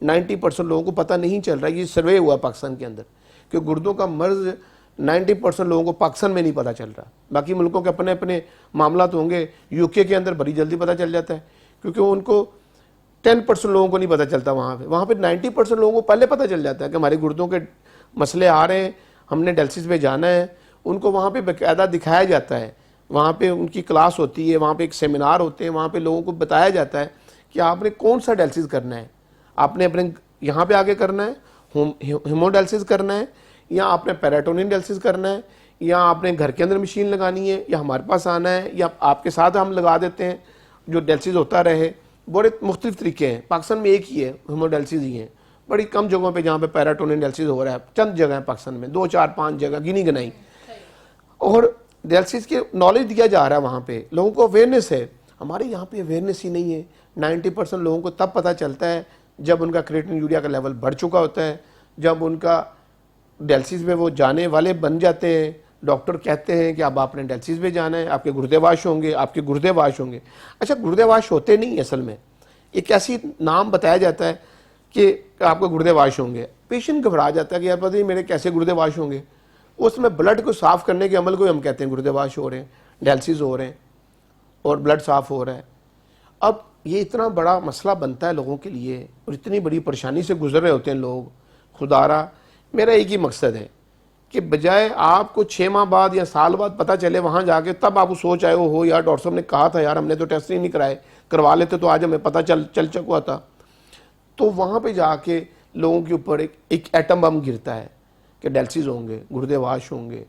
90% لوگوں کو پتہ نہیں چل رہا. یہ سروے ہوا پاکستان کے اندر کہ گردوں کا مرض 90% لوگوں کو پاکستان میں نہیں پتہ چل رہا. باقی ملکوں کے اپنے اپنے معاملات ہوں گے. UK کے اندر بڑی جلدی پتہ چل جاتا ہے کیونکہ ان کو 10% لوگوں کو نہیں پتہ چلتا. وہاں پہ 90% لوگوں کو پہلے پتہ چل جاتا ہے کہ ہمارے گردوں کے مسئلے آ رہے ہیں, ہم نے ڈیالسس پہ جانا ہے. ان کو وہاں پہ باقاعدہ دکھایا جاتا ہے, وہاں پہ ان کی کلاس ہوتی ہے, وہاں پہ ایک سیمینار ہوتے ہیں, وہاں پہ لوگوں کو بتایا جاتا ہے کہ آپ نے کون سا ڈیالسس کرنا ہے. آپ نے اپنے یہاں پہ آگے کرنا ہے, ہیمو ڈیالسس کرنا ہے, یا آپ نے پیراٹونین ڈیالسس کرنا ہے, یا آپ نے گھر کے اندر مشین لگانی ہے, یا ہمارے پاس آنا ہے, یا آپ کے ساتھ ہم لگا دیتے ہیں جو ڈیالسس ہوتا رہے. بڑے مختلف طریقے ہیں. پاکستان میں ایک ہی ہے, ہیمو ڈیالسس ہی ہیں. بڑی کم جگہوں پہ جہاں پہ پیراٹونین ڈیالسس ہو رہا ہے, چند جگہ ہیں پاکستان میں, 2 4 5 جگہ گنی گنائی. اور ڈیالسس کے نالج دیا جا رہا ہے, وہاں پہ لوگوں کو اویئرنیس ہے. ہمارے یہاں پہ اویئرنیس ہی نہیں ہے. 90% لوگوں کو تب پتہ چلتا ہے جب ان کا کریٹن یوریا کا لیول بڑھ چکا ہوتا ہے, جب ان کا ڈیالسس میں وہ جانے والے بن جاتے ہیں. ڈاکٹر کہتے ہیں کہ اب آپ نے ڈیالسس پہ جانا ہے, آپ کے گردے واش ہوں گے, آپ کے گردے واش ہوں گے. اچھا, گردے واش ہوتے نہیں اصل میں, ایک ایسی نام بتایا جاتا ہے کہ آپ کے گردے واش ہوں گے. پیشنٹ گھبرا جاتا ہے کہ یار پتہ نہیں میرے کیسے گردے واش ہوں گے. اس میں بلڈ کو صاف کرنے کے عمل کو ہم کہتے ہیں گردے واش ہو رہے ہیں, ڈیالسس ہو رہے ہیں اور بلڈ صاف ہو رہا ہے. اب یہ اتنا بڑا مسئلہ بنتا ہے لوگوں کے لیے, اور اتنی بڑی پریشانی سے گزر رہے ہوتے ہیں لوگ. خدا را, میرا ایک ہی مقصد ہے کہ بجائے آپ کو 6 ماہ بعد یا سال بعد پتہ چلے, وہاں جا کے تب آپ کو سوچ آئے ہو یار ڈاکٹر صاحب نے کہا تھا یار ہم نے تو ٹیسٹ نہیں کرائے, کروا لیتے تو آج ہمیں پتہ چل چکا تھا. تو وہاں پہ جا کے لوگوں کے اوپر ایک ایٹم بم گرتا ہے کہ ڈیالسس ہوں گے, گردے واش ہوں گے.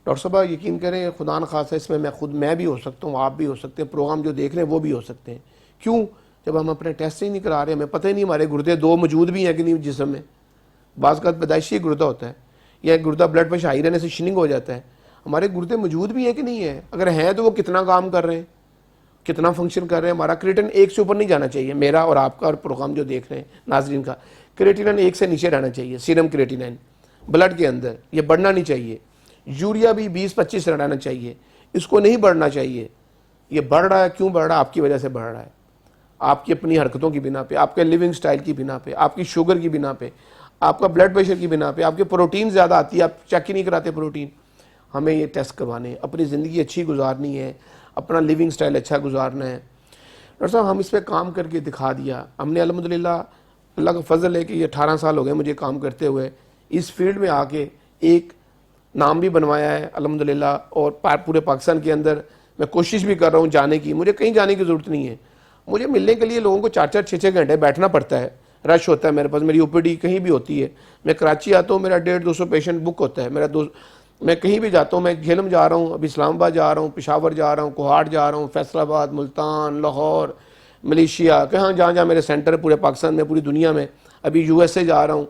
ڈاکٹر صاحب یقین کریں, خدا نخواستہ اس میں میں بھی ہو سکتا ہوں, آپ بھی ہو سکتے ہیں, پروگرام جو دیکھ رہے ہیں وہ بھی ہو سکتے ہیں. کیوں؟ جب ہم اپنے ٹیسٹ ہی نہیں کرا رہے, ہمیں پتہ ہی نہیں ہمارے گردے 2 موجود بھی ہیں کہ نہیں جسم میں. بعض کا پیدائشی گردہ ہوتا ہے, یا گردہ بلڈ پریشر ہائی رہنے سے شننگ ہو جاتا ہے. ہمارے گردے موجود بھی ہیں کہ نہیں ہیں, اگر ہیں تو وہ کتنا کام کر رہے ہیں, کتنا فنکشن کر رہے ہیں. ہمارا کریٹن 1 سے اوپر نہیں جانا چاہیے, میرا اور آپ کا اور پروگرام جو دیکھ رہے ہیں ناظرین کا. کریٹینن 1 سے نیچے رہنا چاہیے, سیرم کریٹینن بلڈ کے اندر, یہ بڑھنا نہیں چاہیے. یوریا بھی 20-25 رہنا چاہیے, اس کو نہیں بڑھنا چاہیے. یہ بڑھ رہا ہے, کیوں بڑھ رہا ہے؟ آپ کی وجہ سے بڑھ رہا ہے, آپ کی اپنی حرکتوں کی بنا پہ, آپ کے لیونگ سٹائل کی بنا پہ, آپ کی شوگر کی بنا پہ, آپ کا بلڈ پریشر کی بنا پہ, آپ کے پروٹین زیادہ آتی ہے, آپ چیک ہی نہیں کراتے پروٹین. ہمیں یہ ٹیسٹ کروانے, اپنی زندگی اچھی گزارنی ہے, اپنا لیونگ سٹائل اچھا گزارنا ہے. ڈاکٹر صاحب ہم اس پہ کام کر کے دکھا دیا. ہم نے الحمدللہ, اللہ کا فضل ہے کہ یہ 18 سال ہو گئے مجھے کام کرتے ہوئے, اس فیلڈ میں آ کے ایک نام بھی بنوایا ہے الحمدللہ. اور پورے پاکستان کے اندر میں کوشش بھی کر رہا ہوں جانے کی. مجھے کہیں جانے کی ضرورت نہیں ہے, مجھے ملنے کے لیے لوگوں کو 4-4 6-6 گھنٹے بیٹھنا پڑتا ہے. رش ہوتا ہے میرے پاس, میری OPD کہیں بھی ہوتی ہے. میں کراچی آتا ہوں, میرا 150-200 پیشنٹ بک ہوتا ہے میرا. میں کہیں بھی جاتا ہوں, میں جہلم جا رہا ہوں, ابھی اسلام آباد جا رہا ہوں, پشاور جا رہا ہوں, کوہاٹ جا رہا ہوں, فیصل آباد, ملتان, لاہور, ملیشیا, جہاں جہاں میرے سینٹر ہے پورے پاکستان میں, پوری دنیا میں. ابھی USA جا رہا ہوں.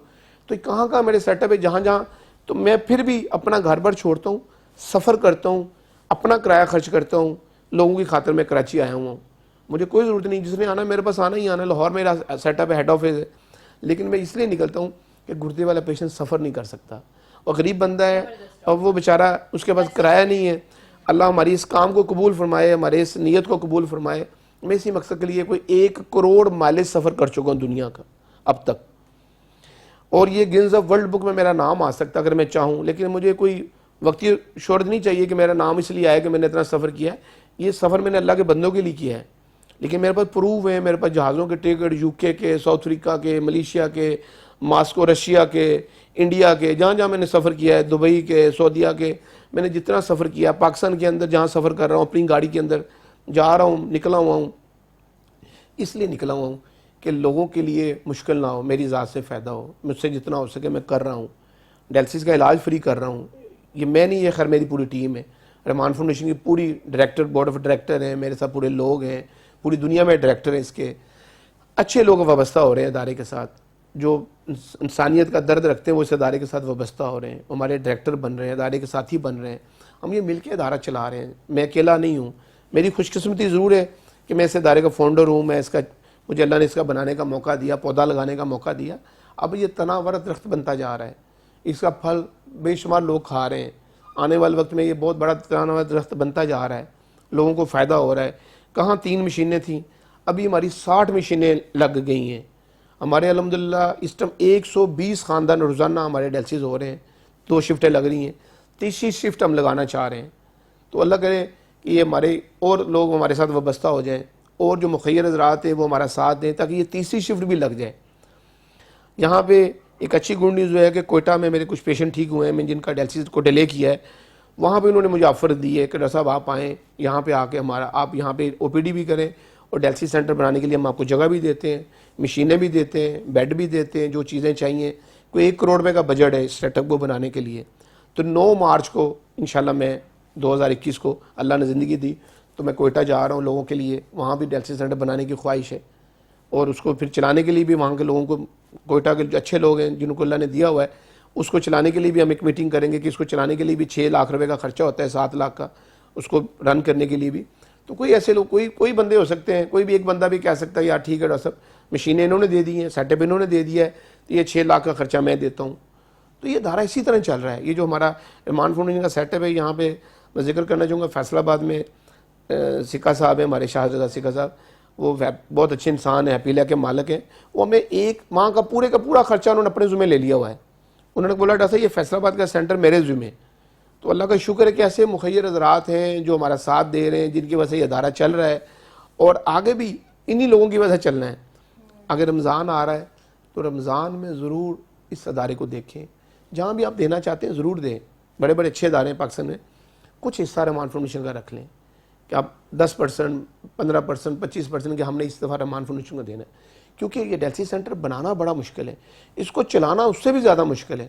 تو کہاں میرے سیٹ اپ ہے, جہاں. تو میں پھر بھی اپنا گھر بار چھوڑتا ہوں, سفر کرتا ہوں, اپنا کرایہ خرچ کرتا ہوں, لوگوں کی خاطر میں کراچی آیا ہوں. مجھے کوئی ضرورت نہیں, جس نے آنا میرے پاس آنا ہی آنا. لاہور میرا سیٹ اپ ہے, ہیڈ آفس ہے, لیکن میں اس لیے نکلتا ہوں کہ گردے والا پیشنٹ سفر نہیں کر سکتا, اور غریب بندہ ہے, اور وہ بیچارہ اس کے پاس کرایہ نہیں ہے. اللہ ہماری اس کام کو قبول فرمائے, ہمارے اس نیت کو قبول فرمائے. میں اسی مقصد کے لیے کوئی 1 کروڑ مائلز سفر کر چکا ہوں دنیا کا اب تک, اور یہ گنز آف ورلڈ بک میں میرا نام آ سکتا اگر میں چاہوں. لیکن مجھے کوئی وقتی شہرت نہیں چاہیے کہ میرا نام اس لیے آیا کہ میں نے اتنا سفر کیا ہے. یہ سفر میں نے اللہ کے بندوں کے لیے کیا ہے, لیکن میرے پاس پروف ہے, میرے پاس جہازوں کے ٹکٹ UK کے, ساؤتھ افریقہ کے, ملیشیا کے, ماسکو رشیا کے, انڈیا کے, جہاں میں نے سفر کیا ہے, دبئی کے, سعودیہ کے. میں نے جتنا سفر کیا, پاکستان کے اندر جہاں سفر کر رہا ہوں, اپنی گاڑی کے اندر جا رہا ہوں, نکلا ہوا ہوں. اس لیے نکلا ہوا ہوں کہ لوگوں کے لیے مشکل نہ ہو, میری ذات سے فائدہ ہو. مجھ سے جتنا ہو سکے میں کر رہا ہوں. ڈیالسس کا علاج فری کر رہا ہوں. یہ میں نہیں, یہ خیر میری پوری ٹیم ہے. رحمان فاؤنڈیشن کی پوری ڈائریکٹر, بورڈ آف ڈائریکٹر ہیں, میرے ساتھ پورے لوگ ہیں, پوری دنیا میں ڈائریکٹر ہیں اس کے. اچھے لوگ وابستہ ہو رہے ہیں ادارے کے ساتھ, جو انسانیت کا درد رکھتے ہیں وہ اس ادارے کے ساتھ وابستہ ہو رہے ہیں. ہمارے ڈائریکٹر بن رہے ہیں, ادارے کے ساتھی بن رہے ہیں. ہم یہ مل کے ادارہ چلا رہے ہیں. میں اکیلا نہیں ہوں. میری خوش قسمتی ضرور ہے کہ میں اس ادارے کا فاؤنڈر ہوں. مجھے اللہ نے اس کا بنانے کا موقع دیا, پودا لگانے کا موقع دیا. اب یہ تناور درخت بنتا جا رہا ہے, اس کا پھل بے شمار لوگ کھا رہے ہیں. آنے والے وقت میں یہ بہت بڑا تناور درخت بنتا جا رہا ہے, لوگوں کو فائدہ ہو رہا ہے. کہاں 3 مشینیں تھیں, ابھی ہماری 60 مشینیں لگ گئی ہیں. ہمارے الحمدللہ اس ٹائم 120 خاندان روزانہ ہمارے ڈیالسس ہو رہے ہیں, 2 شفٹیں لگ رہی ہیں, تیسری شفٹ ہم لگانا چاہ رہے ہیں. تو اللہ کرے کہ یہ ہمارے اور لوگ ہمارے ساتھ وابستہ ہو جائیں, اور جو مخیر حضرات ہیں وہ ہمارا ساتھ دیں, تاکہ یہ تیسری شفٹ بھی لگ جائے. یہاں پہ ایک اچھی گڈ نیوز ہے کہ کوئٹہ میں میرے کچھ پیشنٹ ٹھیک ہوئے ہیں, میں جن کا ڈیالسس کو ڈیلے کیا ہے, وہاں پہ انہوں نے مجھے آفر دی ہے کہ ڈاکٹر صاحب آپ آئیں یہاں پہ آ کے آپ یہاں پہ او پی ڈی بھی کریں, اور ڈیالسس سینٹر بنانے کے لیے ہم آپ کو جگہ بھی دیتے ہیں, مشینیں بھی دیتے ہیں, بیڈ بھی دیتے ہیں, جو چیزیں چاہیے. کوئی 1 کروڑ روپے کا بجٹ ہے اس سیٹ اپ کو بنانے کے لیے. تو 9 مارچ کو انشاءاللہ میں 2021 کو اللہ نے زندگی دی تو میں کوئٹہ جا رہا ہوں لوگوں کے لیے, وہاں بھی ڈیالسس سینٹر بنانے کی خواہش ہے, اور اس کو پھر چلانے کے لیے بھی وہاں کے لوگوں کو, کوئٹہ کے جو اچھے لوگ ہیں جن کو اللہ نے دیا ہوا ہے, اس کو چلانے کے لیے بھی ہم ایک میٹنگ کریں گے کہ اس کو چلانے کے لیے بھی 6 لاکھ روپے کا خرچہ ہوتا ہے, 7 لاکھ کا اس کو رن کرنے کے لیے بھی. تو کوئی ایسے لوگ کوئی بندے ہو سکتے ہیں, کوئی بھی ایک بندہ بھی کہہ سکتا ہے یار ٹھیک ہے ڈاکٹر صاحب مشینیں انہوں نے دے دی ہیں, سیٹ اپ انہوں نے دے دیا ہے, تو یہ 6 لاکھ کا خرچہ میں دیتا ہوں. تو یہ دھارا اسی طرح چل رہا ہے. یہ جو ہمارا رحمان فاؤنڈیشن کا سیٹ اپ ہے, یہاں پہ میں ذکر کرنا چاہوں گا فیصل آباد میں سکھا صاحب ہیں, ہمارے شاہزادہ سکھا صاحب, وہ بہت اچھے انسان ہیں, ہیپیلیا کے مالک ہیں. وہ ہمیں ایک ماہ کا پورا خرچہ انہوں نے اپنے ذمہ لے لیا ہوا ہے. انہوں نے بولا ڈاکٹر صاحب یہ فیصل آباد کا سینٹر میرے ذمہ. تو اللہ کا شکر ہے کہ ایسے مخیر حضرات ہیں جو ہمارا ساتھ دے رہے ہیں, جن کی وجہ سے یہ ادارہ چل رہا ہے, اور آگے بھی انہی لوگوں کی وجہ سے چلنا ہے. اگر رمضان آ رہا ہے تو رمضان میں ضرور اس ادارے کو دیکھیں, جہاں بھی آپ دینا چاہتے ہیں ضرور دیں. بڑے بڑے اچھے ادارے ہیں پاکستان میں, کچھ حصہ رحمان فاؤنڈیشن کا رکھ لیں کہ آپ 10%, 15%, 25% کہ ہم نے اس دفعہ رحمان فاؤنڈیشن کو دینا ہے. کیونکہ یہ ڈیالسس سینٹر بنانا بڑا مشکل ہے, اس کو چلانا اس سے بھی زیادہ مشکل ہے.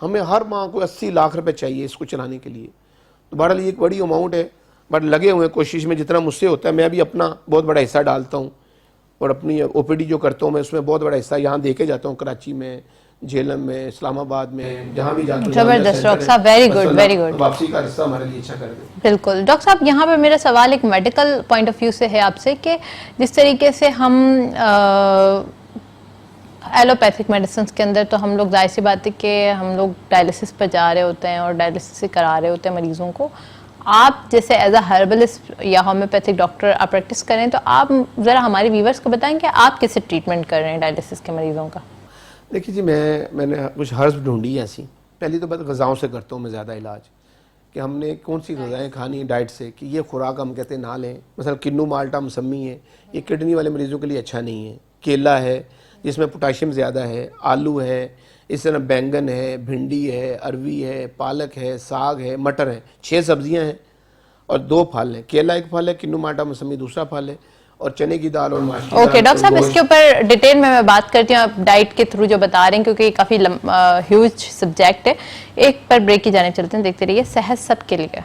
ہمیں ہر ماہ کو 80 لاکھ روپے چاہیے اس کو چلانے کے لیے. تو بہرحال یہ ایک بڑی اماؤنٹ ہے, بٹ لگے ہوئے ہیں کوشش میں جتنا مجھ سے ہوتا ہے. میں بھی اپنا بہت بڑا حصہ ڈالتا ہوں, اور اپنی او پی ڈی جو کرتا ہوں میں اس میں بہت بڑا حصہ یہاں دے کے جاتا ہوں, کراچی میں, جہلم میں, اسلام آباد میں, جہاں بھی جاتا ہوں. زبردست ڈاکٹر صاحب, ویری گڈ ویری گڈ. واپسی کا حصہ ہمارے لیے اچھا کر دیں. بالکل ڈاکٹر صاحب, یہاں پہ میرا سوال ایک میڈیکل پوائنٹ آف ویو سے ہے آپ سے, کہ جس طریقے سے ہم ایلوپیتھک میڈیسنس کے اندر تو ہم لوگ ظاہر سی بات ہے کہ ہم لوگ ڈائلسس پر جا رہے ہوتے ہیں اور ڈائلسس کرا رہے ہوتے ہیں مریضوں کو. آپ جیسے ایز اے ہربلسٹ یا ہومیوپیتھک ڈاکٹر آپ پریکٹس کریں, تو آپ ذرا ہمارے ویورز کو بتائیں کہ آپ کیسے ٹریٹمنٹ کر رہے ہیں ڈائلسس کے مریضوں کا. دیکھیے جی, میں نے کچھ ہربس ڈھونڈی ہے ایسی. پہلی تو بات غذاؤں سے کرتا ہوں میں زیادہ علاج, کہ ہم نے کون سی غذائیں کھانی ڈائٹ سے, کہ یہ خوراک ہم کہتے ہیں نہ لیں. مثلا کنو مالٹا مسمی ہے, یہ کڈنی والے مریضوں کے لیے اچھا نہیں ہے. کیلا ہے جس میں پوٹاشیم زیادہ ہے, آلو ہے, اس طرح بینگن ہے, بھنڈی ہے, اروی ہے, پالک ہے, ساگ ہے, مٹر ہے, 6 سبزیاں ہیں اور 2 پھل ہیں. کیلا ایک پھل ہے, کنو مالٹا مسمی دوسرا پھل ہے, اور چنے کی دال اور ماش کی دال. اوکے ڈاکٹر صاحب, اس کے اوپر ڈیٹیل میں بات کرتی ہوں, آپ ڈائٹ کے تھرو جو بتا رہے ہیں, کیونکہ یہ کافی ہیوج سبجیکٹ ہے. ایک پر بریک کی جانب چلتے ہیں, دیکھتے رہیے صحت سب کے لیے.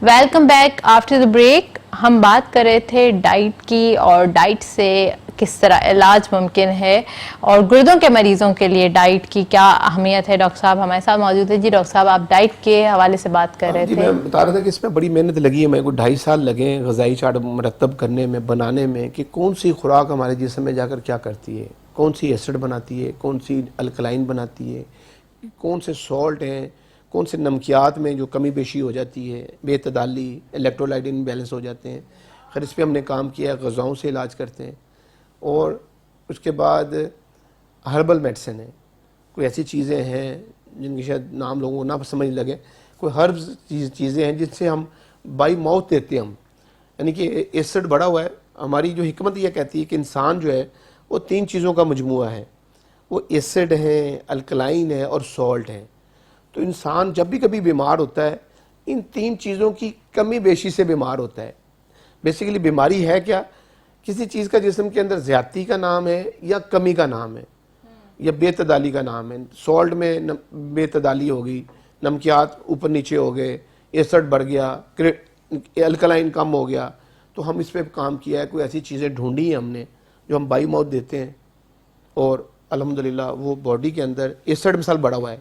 Welcome back after the break. ہم بات کر رہے تھے ڈائٹ کی, اور ڈائٹ سے کس طرح علاج ممکن ہے, اور گردوں کے مریضوں کے لیے ڈائٹ کی کیا اہمیت ہے. ڈاکٹر صاحب ہمارے ساتھ موجود ہے. جی ڈاکٹر صاحب, آپ ڈائٹ کے حوالے سے بات کر رہے تھے. میں بتا رہا تھا کہ اس میں بڑی محنت لگی ہے, میرے کو 2.5 سال لگے ہیں غذائی چارٹ مرتب کرنے میں, بنانے میں, کہ کون سی خوراک ہمارے جسم میں جا کر کیا کرتی ہے, کون سی ایسڈ بناتی ہے, کون سی الکلائن بناتی ہے, کون سے سالٹ ہیں, کون سے نمکیات میں جو کمی بیشی ہو جاتی ہے, بے اعتدالی, الیکٹرولائٹ انبیلنس ہو جاتے ہیں. خیر اس پہ ہم نے کام کیا ہے, غذاؤں سے علاج کرتے ہیں. اور اس کے بعد ہربل میڈیسن ہے, کوئی ایسی چیزیں ہیں جن کی شاید نام لوگوں کو نہ سمجھ لگے. کوئی ہربز چیزیں ہیں جس سے ہم بائی ماؤتھ دیتے ہیں ہم, یعنی کہ ایسڈ بڑا ہوا ہے. ہماری جو حکمت یہ کہتی ہے کہ انسان جو ہے وہ 3 چیزوں کا مجموعہ ہے, وہ ایسڈ ہیں, الکلائن ہے اور سالٹ ہے. تو انسان جب بھی کبھی بیمار ہوتا ہے ان 3 چیزوں کی کمی بیشی سے بیمار ہوتا ہے. بیسیکلی بیماری ہے کیا, کسی چیز کا جسم کے اندر زیادتی کا نام ہے یا کمی کا نام ہے یا بے اعتدالی کا نام ہے. سالٹ میں بے اعتدالی ہو گئی, نمکیات اوپر نیچے ہو گئے, ایسڈ بڑھ گیا, الکلائن کم ہو گیا. تو ہم اس پہ کام کیا ہے, کوئی ایسی چیزیں ڈھونڈی ہیں ہم نے جو ہم بائی ماؤتھ دیتے ہیں, اور الحمدللہ وہ باڈی کے اندر ایسڈ مثال بڑھا ہوا ہے,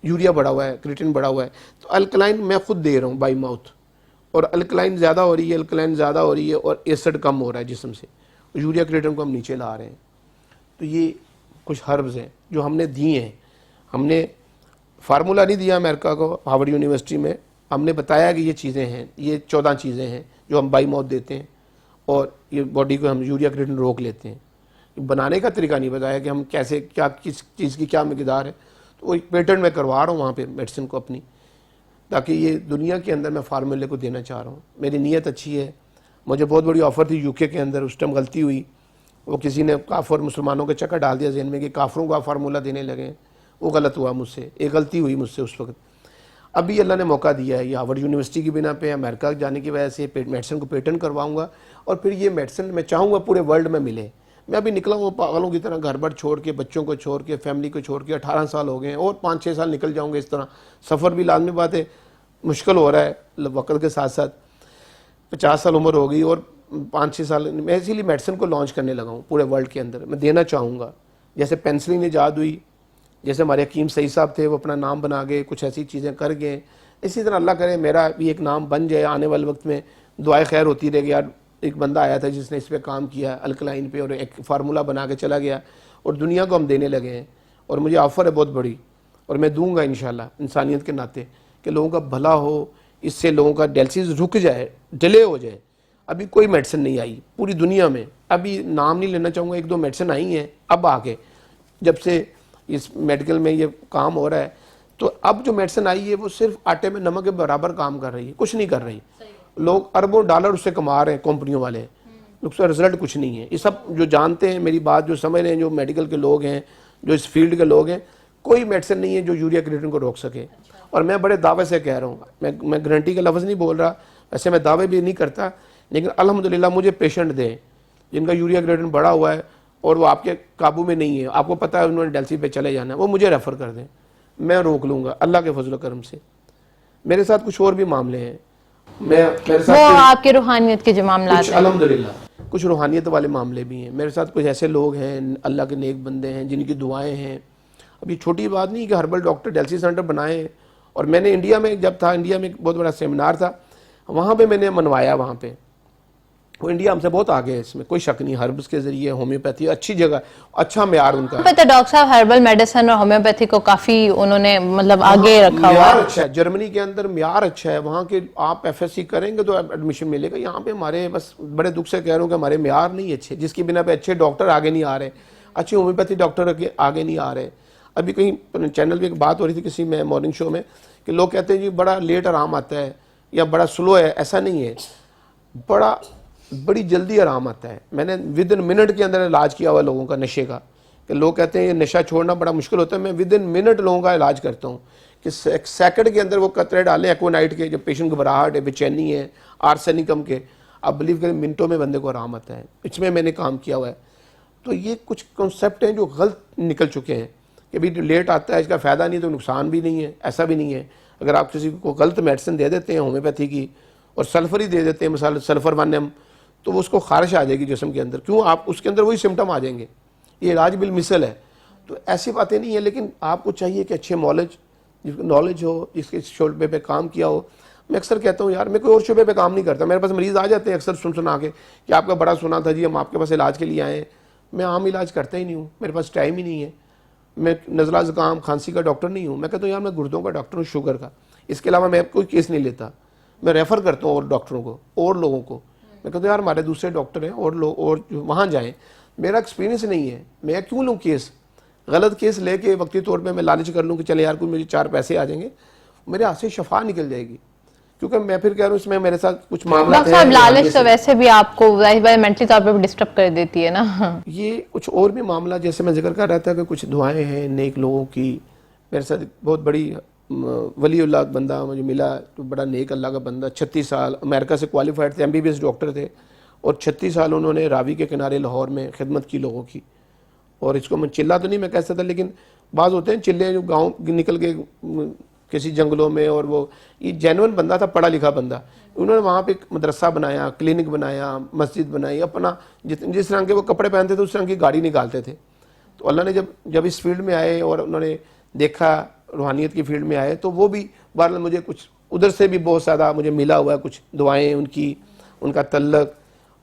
یوریا بڑھا ہوا ہے, کریٹن بڑھا ہوا ہے. تو الکلائن میں خود دے رہا ہوں بائی ماؤتھ, اور الکلائن زیادہ ہو رہی ہے, اور ایسڈ کم ہو رہا ہے جسم سے, یوریا کریٹن کو ہم نیچے لا رہے ہیں. تو یہ کچھ ہربز ہیں جو ہم نے دیے ہیں. ہم نے فارمولا نہیں دیا امریکہ کو, ہارورڈ یونیورسٹی میں ہم نے بتایا کہ یہ چیزیں ہیں, یہ 14 چیزیں ہیں جو ہم بائی ماؤتھ دیتے ہیں, اور یہ باڈی کو ہم یوریا کریٹن روک لیتے ہیں. بنانے کا طریقہ نہیں بتایا کہ ہم کیسے کیا کس چیز کی کیا مقدار ہے. تو وہ ایک پیٹنٹ میں کروا رہا ہوں وہاں پہ میڈیسن کو اپنی, تاکہ یہ دنیا کے اندر میں فارمولے کو دینا چاہ رہا ہوں. میری نیت اچھی ہے. مجھے بہت بڑی آفر تھی UK کے اندر, اس ٹائم غلطی ہوئی, وہ کسی نے کافر مسلمانوں کے چکر ڈال دیا ذہن میں کہ کافروں کا فارمولہ دینے لگے. وہ غلط ہوا مجھ سے, ایک غلطی ہوئی مجھ سے اس وقت. ابھی اللہ نے موقع دیا ہے, یہ ہارورڈ یونیورسٹی کی بنا پہ امریکہ جانے کی وجہ سے میڈیسن کو پیٹنٹ کرواؤں گا, اور پھر یہ میڈیسن میں چاہوں گا پورے ورلڈ میں ملے. میں ابھی نکلا ہوں پاگلوں کی طرح, گھر بار چھوڑ کے, بچوں کو چھوڑ کے, فیملی کو چھوڑ کے. 18 سال ہو گئے ہیں اور 5-6 سال نکل جاؤں گے اس طرح. سفر بھی لازمی بات ہے مشکل ہو رہا ہے وقت کے ساتھ ساتھ. 50 سال عمر ہو گئی اور 5-6 سال میں اسی لیے میڈیسن کو لانچ کرنے لگا ہوں پورے ورلڈ کے اندر. میں دینا چاہوں گا, جیسے پینسلین ایجاد ہوئی, جیسے ہمارے حکیم سعید صاحب تھے وہ اپنا نام بنا گئے, کچھ ایسی چیزیں کر گئے, اسی طرح اللہ کرے میرا بھی ایک نام بن جائے. آنے والے وقت میں دعائیں خیر ہوتی رہے گی. یار ایک بندہ آیا تھا جس نے اس پہ کام کیا الکلائن پہ, اور ایک فارمولہ بنا کے چلا گیا, اور دنیا کو ہم دینے لگے ہیں. اور مجھے آفر ہے بہت بڑی, اور میں دوں گا انشاءاللہ انسانیت کے ناطے, کہ لوگوں کا بھلا ہو, اس سے لوگوں کا ڈائلسس رک جائے, ڈیلے ہو جائے. ابھی کوئی میڈیسن نہیں آئی پوری دنیا میں, ابھی نام نہیں لینا چاہوں گا, 1-2 میڈیسن آئی ہیں اب آ کے, جب سے اس میڈیکل میں یہ کام ہو رہا ہے. تو اب جو میڈیسن آئی ہے وہ صرف آٹے میں نمک کے برابر کام کر رہی ہے, کچھ نہیں کر رہی. لوگ اربوں ڈالر اس سے کما رہے ہیں کمپنیوں والے, اس کا رزلٹ کچھ نہیں ہے. یہ سب جو جانتے ہیں میری بات, جو سمجھ رہے ہیں, جو میڈیکل کے لوگ ہیں, جو اس فیلڈ کے لوگ ہیں, کوئی میڈیسن نہیں ہے جو یوریا کریٹن کو روک سکے. اور میں بڑے دعوے سے کہہ رہا ہوں, میں گارنٹی کا لفظ نہیں بول رہا, ویسے میں دعوے بھی نہیں کرتا, لیکن الحمدللہ مجھے پیشنٹ دیں جن کا یوریا کریٹن بڑا ہوا ہے اور وہ آپ کے قابو میں نہیں ہے, آپ کو پتہ ہے انہوں نے ڈیلسی پہ چلے جانا ہے, وہ مجھے ریفر کر دیں, میں روک لوں گا اللہ کے فضل و کرم سے. میرے ساتھ کچھ اور بھی معاملے ہیں, میرے ساتھ وہ آپ کے روحانیت کے جو معاملات ہیں, الحمدللہ کچھ روحانیت والے معاملے بھی ہیں. میرے ساتھ کچھ ایسے لوگ ہیں اللہ کے نیک بندے ہیں جن کی دعائیں ہیں. اب یہ چھوٹی بات نہیں کہ ہربل ڈاکٹر ڈیلسی سینٹر بنائے. اور میں نے انڈیا میں جب تھا, انڈیا میں ایک بہت بڑا سیمینار تھا, وہاں پہ میں نے منوایا. وہاں پہ وہ انڈیا ہم سے بہت آگے ہے, اس میں کوئی شک نہیں. ہربس کے ذریعے ہومیوپیتھی اچھی جگہ, اچھا معیار ان کا. پتہ ڈاکٹر صاحب ہربل میڈیسن اور ہومیوپیتھی کو کافی انہوں نے مطلب آگے رکھا ہوا معیار ہے. اچھا ہے, جرمنی کے اندر معیار اچھا ہے. وہاں کے آپ FSC کریں گے تو ایڈمیشن ملے گا. یہاں پہ ہمارے بس بڑے دکھ سے کہہ رہا ہوں کہ ہمارے معیار نہیں اچھے, جس کی بنا پہ اچھے ڈاکٹر آگے نہیں آ رہے, اچھے ہومیوپیتھی ڈاکٹر آگے نہیں آ رہے. ابھی کہیں چینل پہ ایک بات ہو رہی تھی کسی میں مارننگ شو میں, کہ لوگ کہتے ہیں جی بڑا لیٹ آرام آتا ہے یا بڑا سلو ہے. ایسا نہیں ہے, بڑی جلدی آرام آتا ہے. میں نے ود ان منٹ کے اندر علاج کیا ہوا لوگوں کا نشے کا, کہ لوگ کہتے ہیں یہ نشہ چھوڑنا بڑا مشکل ہوتا ہے. میں ود ان منٹ لوگوں کا علاج کرتا ہوں, کہ ایک سیکنڈ کے اندر وہ قطرے ڈالیں ایکونائٹ کے, جب پیشنٹ گھبراہٹ ہے, بے چینی ہے, آرسینکم کے, آپ بلیو کریں منٹوں میں بندے کو آرام آتا ہے. اس میں نے کام کیا ہوا ہے. تو یہ کچھ کنسیپٹ ہیں جو غلط نکل چکے ہیں, کہ بھی لیٹ آتا ہے اس کا فائدہ نہیں تو نقصان بھی نہیں ہے. ایسا بھی نہیں ہے. اگر آپ کسی کو غلط میڈیسن دے دیتے ہیں ہومیوپیتھی کی, اور سلفر ہی دے دیتے ہیں, مثال سلفر 1M, تو وہ اس کو خارش آ جائے گی جسم کے اندر. کیوں؟ آپ اس کے اندر وہی سمٹم آ جائیں گے. یہ علاج بالمثل ہے. تو ایسی باتیں نہیں ہیں, لیکن آپ کو چاہیے کہ اچھے نالج ہو, جس کے شعبے پہ کام کیا ہو. میں اکثر کہتا ہوں یار میں کوئی اور شعبے پہ کام نہیں کرتا. میرے پاس مریض آ جاتے ہیں اکثر سنا کے کہ آپ کا بڑا سنا تھا جی, ہم آپ کے پاس علاج کے لیے آئے ہیں. میں عام علاج کرتا ہی نہیں ہوں, میرے پاس ٹائم ہی نہیں ہے. میں نزلہ زکام کھانسی کا ڈاکٹر نہیں ہوں. میں کہتا ہوں یار میں گردوں کا ڈاکٹر ہوں, شوگر کا. اس کے علاوہ میں کوئی کیس نہیں لیتا. میں ریفر کرتا ہوں اور ڈاکٹروں کو اور لوگوں کو. میں کہتا ہوں یار ہمارے دوسرے ڈاکٹر ہیں اور لوگ اور وہاں جائیں. میرا ایکسپیرینس نہیں ہے, میں کیوں لوں کیس, غلط کیس لے کے وقتی طور پہ میں لالچ کر لوں کہ چلے یار کوئی مجھے 4 پیسے آ جائیں گے, میرے ہاتھ سے شفا نکل جائے گی. کیونکہ میں پھر کہہ رہا ہوں اس میں میرے ساتھ کچھ معاملات ہیں. ڈاکٹر صاحب لالچ تو ویسے بھی آپ کو مینٹلی طور پہ ڈسٹرب کر دیتی ہے نا. یہ کچھ اور بھی معاملہ, جیسے میں ذکر کر رہا تھا کہ کچھ دعائیں ہیں نیک لوگوں کی. میرے ساتھ بہت بڑی ولی اللہ بندہ مجھے ملا, تو بڑا نیک اللہ کا بندہ, 36 سال امریکہ سے کوالیفائڈ تھے, MBBS ڈاکٹر تھے, اور 36 سال انہوں نے راوی کے کنارے لاہور میں خدمت کی لوگوں کی. اور اس کو میں چلا تو نہیں میں کہہ سکتا, لیکن بعض ہوتے ہیں چلے جو گاؤں نکل کے کسی جنگلوں میں, اور وہ یہ جینون بندہ تھا, پڑھا لکھا بندہ. انہوں نے وہاں پہ ایک مدرسہ بنایا, کلینک بنایا, مسجد بنائی, اپنا جس طرح کے وہ کپڑے پہنتے تھے اس طرح کی گاڑی نکالتے تھے. تو اللہ نے جب اس فیلڈ میں آئے اور انہوں نے دیکھا روحانیت کی فیلڈ میں آئے, تو وہ بھی بہرحال مجھے کچھ ادھر سے بھی بہت زیادہ مجھے ملا ہوا ہے, کچھ دعائیں ان کا تعلق,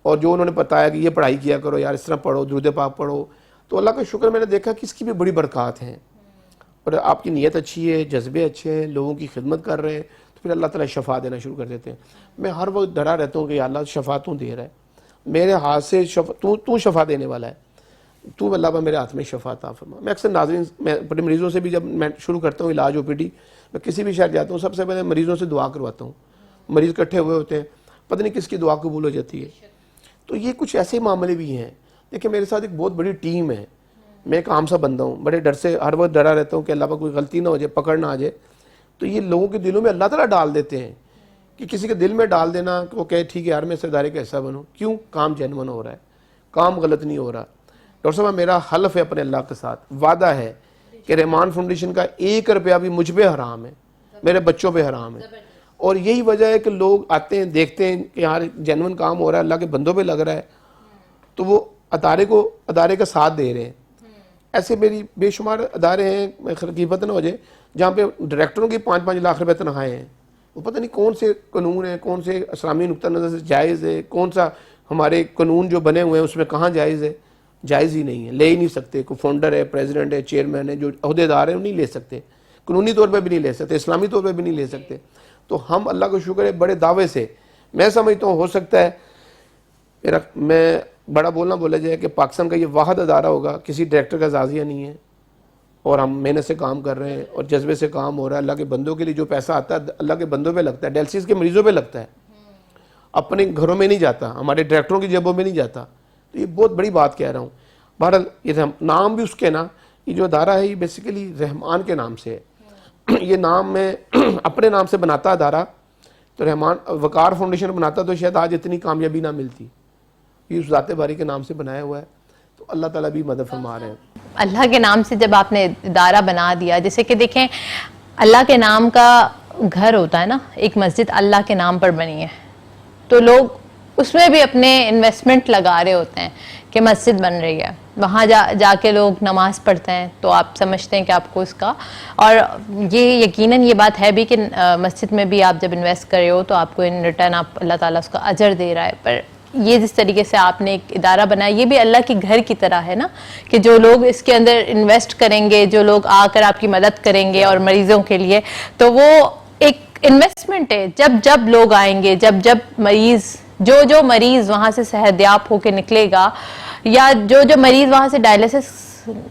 اور جو انہوں نے بتایا کہ یہ پڑھائی کیا کرو یار, اس طرح پڑھو, درود پاک پڑھو. تو اللہ کا شکر میں نے دیکھا کہ اس کی بھی بڑی برکات ہیں, اور آپ کی نیت اچھی ہے, جذبے اچھے ہیں, لوگوں کی خدمت کر رہے ہیں, تو پھر اللہ تعالیٰ شفا دینا شروع کر دیتے ہیں. میں ہر وقت ڈرا رہتا ہوں کہ یا اللہ شفا تو دے رہا ہے, میرے ہاتھ سے تو شفا دینے والا ہے, تو اللہ میرے ہاتھ میں شفا عطا فرما. میں اکثر ناظرین, میں اپنے مریضوں سے بھی جب میں شروع کرتا ہوں علاج OPD, میں کسی بھی شہر جاتا ہوں سب سے پہلے مریضوں سے دعا کرواتا ہوں. مریض اکٹھے ہوئے ہوتے ہیں, پتہ نہیں کس کی دعا قبول ہو جاتی ہے. تو یہ کچھ ایسے معاملے بھی ہیں. دیکھیں میرے ساتھ ایک بہت بڑی ٹیم ہے, میں ایک عام سا بندہ ہوں, بڑے ڈر سے ہر وقت ڈرا رہتا ہوں کہ اللہ پر کوئی غلطی نہ ہو جائے, پکڑ نہ آ جائے. تو یہ لوگوں کے دلوں میں اللہ تعالیٰ ڈال دیتے ہیں کہ کسی کے دل میں ڈال دینا کہ وہ کہے ٹھیک ہے یار میں اس ادارے کا حصہ بنوں. کیوں؟ کام جینون ہو رہا ہے, کام غلط نہیں ہو رہا. ڈاکٹر صاحب میرا حلف ہے اپنے اللہ کے ساتھ, وعدہ ہے کہ رحمان فاؤنڈیشن کا 1 روپیہ بھی مجھ پہ حرام ہے, میرے بچوں پہ حرام ہے. اور یہی وجہ ہے کہ لوگ آتے ہیں دیکھتے ہیں کہ یار جینون کام ہو رہا ہے, اللہ کے بندوں پہ لگ رہا ہے, تو وہ ادارے کا ساتھ دے رہے ہیں. ایسے میری بے شمار ادارے ہیں, حقیقت نہ ہو جائے, جہاں پہ ڈائریکٹروں کی 5-5 لاکھ روپے تنخواہیں ہیں. وہ پتہ نہیں کون سے قانون ہیں, کون سے اسلامی نقطہ نظر سے جائز ہے, کون سا ہمارے قانون جو بنے ہوئے ہیں اس میں کہاں جائز ہے. جائز ہی نہیں ہے, لے ہی نہیں سکتے. کوئی فاؤنڈر ہے, پریزیڈنٹ ہے, چیئرمین ہے, جو عہدیدار ہیں وہ نہیں لے سکتے, قانونی طور پہ بھی نہیں لے سکتے, اسلامی طور پہ بھی نہیں لے سکتے. تو ہم اللہ کا شکر ہے بڑے دعوے سے, میں سمجھتا ہوں ہو سکتا ہے میں بڑا بولا جائے کہ پاکستان کا یہ واحد ادارہ ہوگا, کسی ڈائریکٹر کا اعزازیہ نہیں ہے, اور ہم محنت سے کام کر رہے ہیں اور جذبے سے کام ہو رہا ہے. اللہ کے بندوں کے لیے جو پیسہ آتا ہے اللہ کے بندوں پہ لگتا ہے, ڈائلسس کے مریضوں پہ لگتا ہے, اپنے گھروں میں نہیں جاتا, ہمارے ڈائریکٹروں کی جیبوں میں نہیں جاتا. تو یہ بہت بڑی بات کہہ رہا ہوں. بہرحال یہ نام بھی اس کے نا, یہ جو ادارہ ہے یہ بیسیکلی رحمان کے نام سے ہے. یہ نام میں اپنے نام سے بناتا ادارہ, تو رحمان وقار فاؤنڈیشن بناتا تو شاید آج اتنی کامیابی نہ ملتی. یہ اس ذات باری کے نام سے بنایا ہوا ہے, تو اللہ تعالیٰ بھی مدد فرما رہے ہیں. اللہ کے نام سے جب آپ نے ادارہ بنا دیا, جیسے کہ دیکھیں اللہ کے نام کا گھر ہوتا ہے نا, ایک مسجد اللہ کے نام پر بنی ہے, تو لوگ اس میں بھی اپنے انویسٹمنٹ لگا رہے ہوتے ہیں کہ مسجد بن رہی ہے, وہاں جا کے لوگ نماز پڑھتے ہیں, تو آپ سمجھتے ہیں کہ آپ کو اس کا, اور یہ یقیناً یہ بات ہے بھی کہ مسجد میں بھی آپ جب انویسٹ کر رہے ہو تو آپ کو ان ریٹرن آپ اللہ تعالیٰ اس کا اجر دے رہا ہے. پر یہ جس طریقے سے آپ نے ایک ادارہ بنایا, یہ بھی اللہ کے گھر کی طرح ہے نا, کہ جو لوگ اس کے اندر انویسٹ کریں گے, جو لوگ آ کر آپ کی مدد کریں گے اور مریضوں کے لیے, تو وہ ایک انویسٹمنٹ ہے. جب لوگ آئیں گے, جب مریض جو مریض وہاں سے صحت یاب ہو کے نکلے گا, یا جو مریض وہاں سے ڈائلسس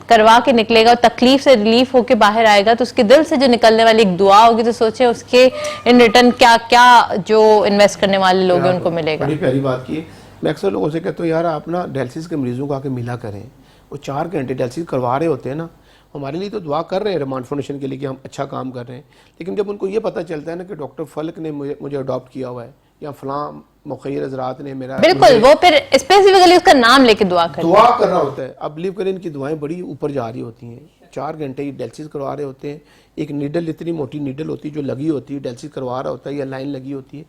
کروا کے نکلے گا اور تکلیف سے ریلیف ہو کے باہر آئے گا, تو اس کے دل سے جو نکلنے والی ایک دعا ہوگی, تو سوچیں اس کے ان ریٹرن کیا جو انویسٹ کرنے والے لوگ ہیں ان کو ملے گا. بڑی پیاری بات کی. میں اکثر لوگوں سے کہتا ہوں یار آپ نا ڈائلسس کے مریضوں کو آ کے ملا کریں, وہ 4 گھنٹے ڈائلسس کروا رہے ہوتے ہیں نا, ہمارے لیے تو دعا کر رہے ہیں رحمان فاؤنڈیشن کے لیے کہ ہم اچھا کام کر رہے ہیں, لیکن جب ان کو یہ پتہ چلتا ہے نا کہ ڈاکٹر فلک نے مجھے اڈاپٹ کیا ہوا ہے, یا فلاں مخیر حضرات نے میرا, بالکل وہ پھر اسپیسیفکلی اس کا نام لے کے دعا کر رہا ہوتا ہے. اب بلیو کریں ان کی دعائیں بڑی اوپر جا رہی ہوتی ہیں. 4 گھنٹے ڈائلسس کروا رہے ہوتے ہیں, ایک نیڈل اتنی موٹی نیڈل ہوتی ہے جو لگی ہوتی ہے, ڈائلسس کروا رہا ہوتا ہے یا لائن لگی ہوتی ہے.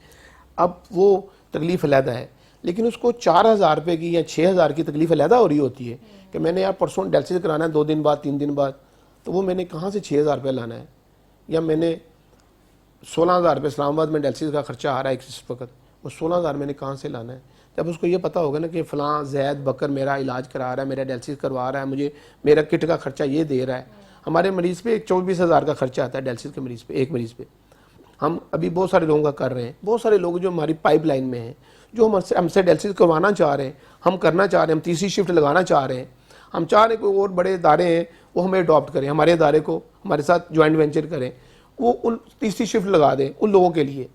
اب وہ تکلیف علیحدہ ہے, لیکن اس کو 4,000 روپے کی یا 6,000 کی تکلیف علیحدہ ہو رہی ہوتی ہے کہ میں نے یار پرسوں ڈائلسس کرانا ہے 2 دن بعد 3 دن بعد, تو وہ میں نے کہاں سے 6,000 روپے لانا ہے, یا میں نے 16,000 روپے اسلام آباد میں ڈائلسس کا خرچہ آ رہا ہے اس وقت, وہ 16,000 میں نے کہاں سے لانا ہے. جب اس کو یہ پتہ ہوگا نا کہ فلاں زید بکر میرا علاج کرا رہا ہے, میرا ڈائلسس کروا رہا ہے, مجھے میرا کٹ کا خرچہ یہ دے رہا ہے. ہمارے مریض پہ 24,000 کا خرچہ آتا ہے ڈائلسس کے مریض پہ, ایک مریض پہ. ہم ابھی بہت سارے لوگوں کا کر رہے ہیں, بہت سارے لوگ جو ہماری پائپ لائن میں ہیں, جو ہم سے ڈائلسس کروانا چاہ رہے ہیں, ہم کرنا چاہ رہے ہیں, ہم تیسری شفٹ لگانا چاہ رہے ہیں, ہم چاہ رہے ہیں کوئی اور بڑے ادارے ہیں وہ ہمیں اڈاپٹ کریں, ہمارے ادارے کو ہمارے ساتھ جوائنٹ وینچر کریں, وہ ان تیسری شفٹ لگا دیں ان لوگوں کے لیے,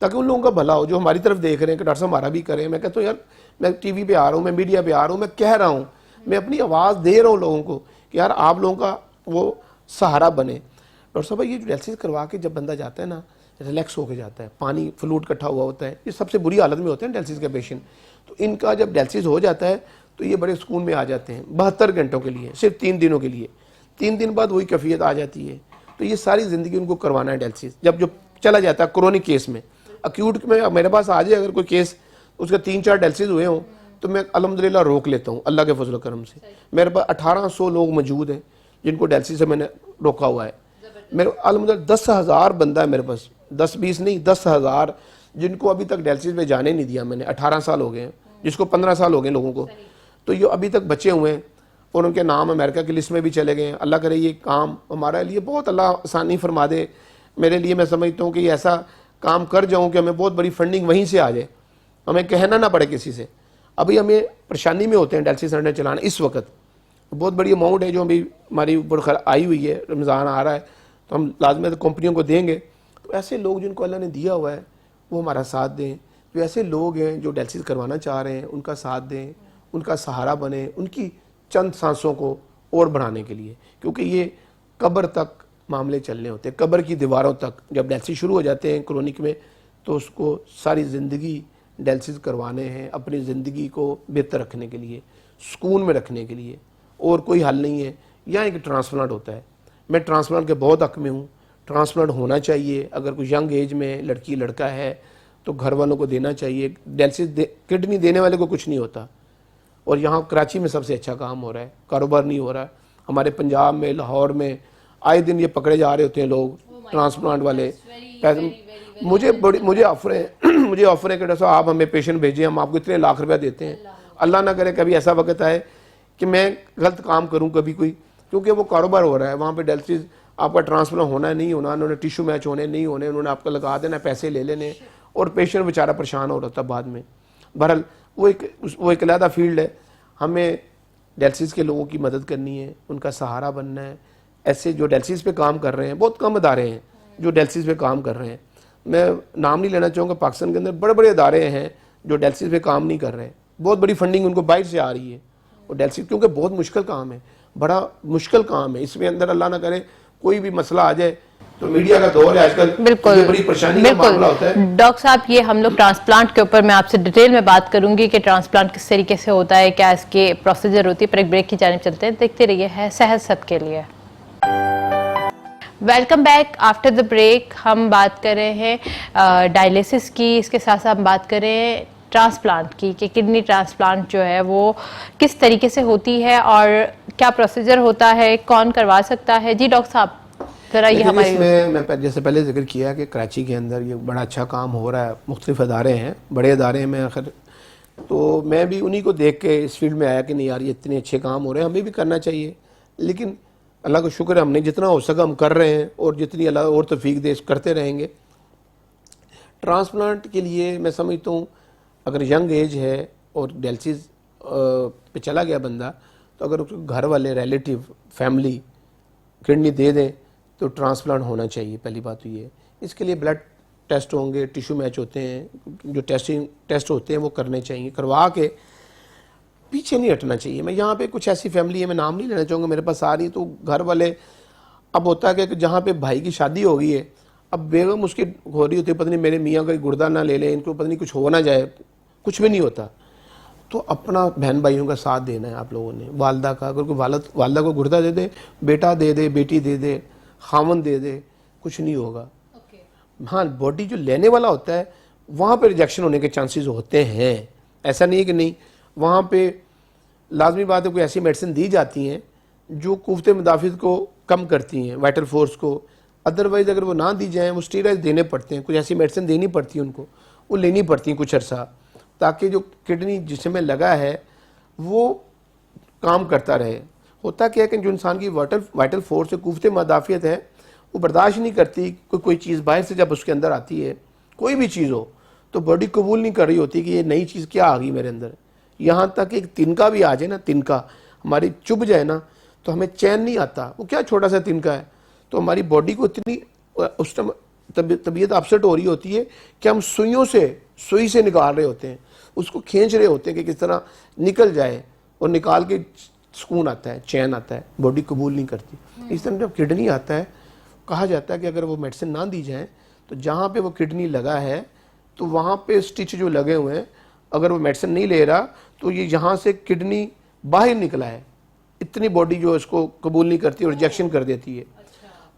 تاکہ ان لوگوں کا بھلا ہو جو ہماری طرف دیکھ رہے ہیں کہ ڈاکٹر صاحب ہمارا بھی کریں. میں کہتا ہوں یار میں ٹی وی پہ آ رہا ہوں, میں میڈیا پہ آ رہا ہوں, میں کہہ رہا ہوں, میں اپنی آواز دے رہا ہوں لوگوں کو کہ یار آپ لوگوں کا وہ سہارا بنے. ڈاکٹر صاحب یہ جو ڈائلسس کروا کے جب بندہ جاتا ہے نا, ریلیکس ہو کے جاتا ہے, پانی فلوٹ اکٹھا ہوا ہوتا ہے, یہ سب سے بری حالت میں ہوتے ہیں ڈائلسس کے پیشنٹ, تو ان کا جب ڈائلسس ہو جاتا ہے تو یہ بڑے سکون میں آ جاتے ہیں 72 گھنٹوں کے لیے, صرف 3 دنوں کے لیے. 3 دن بعد وہی کیفیت آ جاتی ہے. تو یہ ساری زندگی ان کو کروانا ہے ڈائلسس. جب جو چلا جاتا ہے کرونک کیس میں, اکیوٹ میں میرے پاس آ جائے اگر کوئی کیس اس کا 3-4 ڈائلسس ہوئے ہوں, تو میں الحمدللہ روک لیتا ہوں اللہ کے فضل و کرم سے. میرے پاس 1800 لوگ موجود ہیں جن کو ڈائلسس سے میں نے روکا ہوا ہے. میرے الحمدللہ 10,000 بندہ ہے میرے پاس, 10-20 نہیں 10,000 جن کو ابھی تک ڈائلسس میں جانے نہیں دیا میں نے. 18 سال ہو گئے ہیں, جس کو 15 سال ہو گئے لوگوں کو, تو یہ ابھی تک بچے ہوئے ہیں اور ان کے نام امریکہ کی لسٹ میں بھی چلے گئے ہیں. اللہ کرے یہ کام ہمارے لیے بہت اللہ آسانی فرما دے. میرے لیے میں سمجھتا ہوں کہ یہ ایسا کام کر جاؤں کہ ہمیں بہت بڑی فنڈنگ وہیں سے آ جائے, ہمیں کہنا نہ پڑے کسی سے. ابھی ہمیں پریشانی میں ہوتے ہیں ڈائلسس سینٹر چلانا اس وقت. بہت بڑی اماؤنٹ ہے جو ابھی ہماری اوپر آئی ہوئی ہے, رمضان آ رہا ہے تو ہم لازمی کمپنیوں کو دیں گے. تو ایسے لوگ جن کو اللہ نے دیا ہوا ہے وہ ہمارا ساتھ دیں. جو ایسے لوگ ہیں جو ڈائلسس کروانا چاہ رہے ہیں ان کا ساتھ دیں, ان کا سہارا بنیں, ان کی چند سانسوں کو اور بڑھانے کے لیے, کیونکہ یہ قبر تک معاملے چلنے ہوتے ہیں, قبر کی دیواروں تک. جب ڈائلسس شروع ہو جاتے ہیں کرونک میں تو اس کو ساری زندگی ڈائلسس کروانے ہیں اپنی زندگی کو بہتر رکھنے کے لیے, سکون میں رکھنے کے لیے, اور کوئی حل نہیں ہے. یہاں ایک ٹرانسپلانٹ ہوتا ہے, میں ٹرانسپلانٹ کے بہت حق میں ہوں. ٹرانسپلانٹ ہونا چاہیے, اگر کوئی ینگ ایج میں لڑکی لڑکا ہے تو گھر والوں کو دینا چاہیے. ڈائلسس کڈنی دینے والے کو کچھ نہیں ہوتا, اور یہاں کراچی میں سب سے اچھا کام ہو رہا ہے, کاروبار نہیں ہو رہا. ہمارے پنجاب میں, لاہور میں آئے دن یہ پکڑے جا رہے ہوتے ہیں لوگ ٹرانسپلانٹ والے. مجھے آفر ہے مجھے آفر ہے کہ ڈاکٹر صاحب آپ ہمیں پیشنٹ بھیجیں, ہم آپ کو اتنے لاکھ روپیہ دیتے ہیں. اللہ نہ کرے کبھی ایسا وقت آئے کہ میں غلط کام کروں کبھی کوئی, کیونکہ وہ کاروبار ہو رہا ہے وہاں پہ. ڈائلسس آپ کا ٹرانسپلانٹ ہونا ہے نہیں ہونا, انہوں نے ٹیشو میچ ہونے نہیں ہونے, انہوں نے آپ کو لگا دینا, پیسے لے لینے, اور پیشنٹ بیچارہ پریشان ہو رہا تھا بعد میں. بہرحال وہ ایک علیحدہ فیلڈ ہے. ہمیں ڈائلسس کے لوگوں کی مدد کرنی ہے, ان کا سہارا بننا ہے. ایسے جو ڈائلسس پہ کام کر رہے ہیں, بہت کم ادارے ہیں جو ڈائلسس پہ کام کر رہے ہیں. میں نام نہیں لینا چاہوں گا, پاکستان کے اندر بڑے بڑے ادارے ہیں جو ڈائلسس پہ کام نہیں کر رہے. بہت بڑی فنڈنگ ان کو باہر سے آ رہی ہے. اور ڈائلسس کیونکہ بہت مشکل کام ہے, بڑا مشکل کام ہے. اس میں اندر اللہ نہ کرے کوئی بھی مسئلہ آ جائے تو میڈیا کا دور ہے آج کل, بالکل بڑی پریشانی کا معاملہ ہوتا ہے. ڈاکٹر صاحب یہ ہم لوگ ٹرانسپلانٹ کے اوپر میں آپ سے ڈیٹیل میں بات کروں گی کہ ٹرانسپلانٹ کس طریقے سے ہوتا ہے, کیا اس کے پروسیجر ہوتی ہے. پر ایک بریک کی جانب چلتے ہیں, دیکھتے رہیے ہے صحت سب کے لیے. Welcome back after the break. ہم بات کر رہے ہیں ڈائلسس کی, اس کے ساتھ ساتھ ہم بات کر رہے ہیں ٹرانسپلانٹ کی کہ کڈنی ٹرانسپلانٹ جو ہے وہ کس طریقے سے ہوتی ہے اور کیا پروسیجر ہوتا ہے, کون کروا سکتا ہے. جی ڈاکٹر صاحب ذرا یہ ہماری. میں جیسے پہلے ذکر کیا کہ کراچی کے اندر یہ بڑا اچھا کام ہو رہا ہے, مختلف ادارے ہیں, بڑے ادارے ہیں. میں آخر تو میں بھی انہی کو دیکھ کے اس فیلڈ میں آیا کہ نہیں یار یہ اتنے اچھے کام ہو رہے ہیں, ہمیں بھی کرنا چاہیے. لیکن اللہ کا شکر ہے ہم نے جتنا ہو سکا ہم کر رہے ہیں, اور جتنی اللہ اور توفیق دے کرتے رہیں گے. ٹرانسپلانٹ کے لیے میں سمجھتا ہوں اگر ینگ ایج ہے اور ڈائلسس پہ چلا گیا بندہ, تو اگر اس گھر والے ریلیٹیو فیملی کڈنی دے دیں تو ٹرانسپلانٹ ہونا چاہیے. پہلی بات تو یہ ہے. اس کے لیے بلڈ ٹیسٹ ہوں گے, ٹیشو میچ ہوتے ہیں, جو ٹیسٹ ہوتے ہیں وہ کرنے چاہیے. کروا کے پیچھے نہیں ہٹنا چاہیے. میں یہاں پہ کچھ ایسی فیملی ہے, میں نام نہیں لینا چاہوں گا, میرے پاس آ رہی تو گھر والے, اب ہوتا ہے کہ جہاں پہ بھائی کی شادی ہو گئی ہے, اب بیگم اس کی ہو رہی ہوتی ہے, پتہ نہیں میرے میاں کا گردہ نہ لے لیں, ان کو پتہ نہیں کچھ ہو نہ جائے, کچھ بھی نہیں ہوتا. تو اپنا بہن بھائیوں کا ساتھ دینا ہے آپ لوگوں نے. والدہ کا, اگر کوئی والدہ کو گردہ دے دے, بیٹا دے دے, بیٹی دے دے, خاون دے دے, کچھ نہیں ہوگا. ہاں باڈی جو لینے والا ہوتا ہے وہاں پہ ریجیکشن ہونے کے چانسز ہوتے ہیں, ایسا نہیں ہے کہ نہیں. وہاں پہ لازمی بات ہے کوئی ایسی میڈیسن دی جاتی ہیں جو قوت مدافعت کو کم کرتی ہیں, وائٹل فورس کو. ادروائز اگر وہ نہ دی جائیں, وہ اسٹیرائڈ دینے پڑتے ہیں, کچھ ایسی میڈیسن دینی پڑتی ہیں ان کو, وہ لینی پڑتی ہیں کچھ عرصہ, تاکہ جو کڈنی جسم میں لگا ہے وہ کام کرتا رہے. ہوتا کیا ہے کہ جو انسان کی وائٹل فورس ہے, قوت مدافعت ہے, وہ برداشت نہیں کرتی کوئی چیز باہر سے جب اس کے اندر آتی ہے, کوئی بھی چیز ہو, تو باڈی قبول نہیں کر رہی ہوتی کہ یہ نئی چیز کیا آ گئی میرے اندر. یہاں تک ایک تنکا بھی آ جائے نا, تنکا ہماری چبھ جائے نا, تو ہمیں چین نہیں آتا. وہ کیا چھوٹا سا تنکا ہے, تو ہماری باڈی کو اتنی اس ٹائم طبیعت اپسٹ ہو رہی ہوتی ہے کہ ہم سوئی سے نکال رہے ہوتے ہیں, اس کو کھینچ رہے ہوتے ہیں کہ کس طرح نکل جائے, اور نکال کے سکون آتا ہے, چین آتا ہے, باڈی قبول نہیں کرتی. اس طرح جب کڈنی آتا ہے, کہا جاتا ہے کہ اگر وہ میڈیسن نہ دی جائیں تو جہاں پہ وہ کڈنی لگا ہے تو وہاں پہ سٹچ جو لگے ہوئے ہیں, اگر وہ میڈیسن نہیں لے رہا تو یہ یہاں سے کڈنی باہر نکلا ہے, اتنی باڈی جو اس کو قبول نہیں کرتی اور ریجیکشن کر دیتی ہے.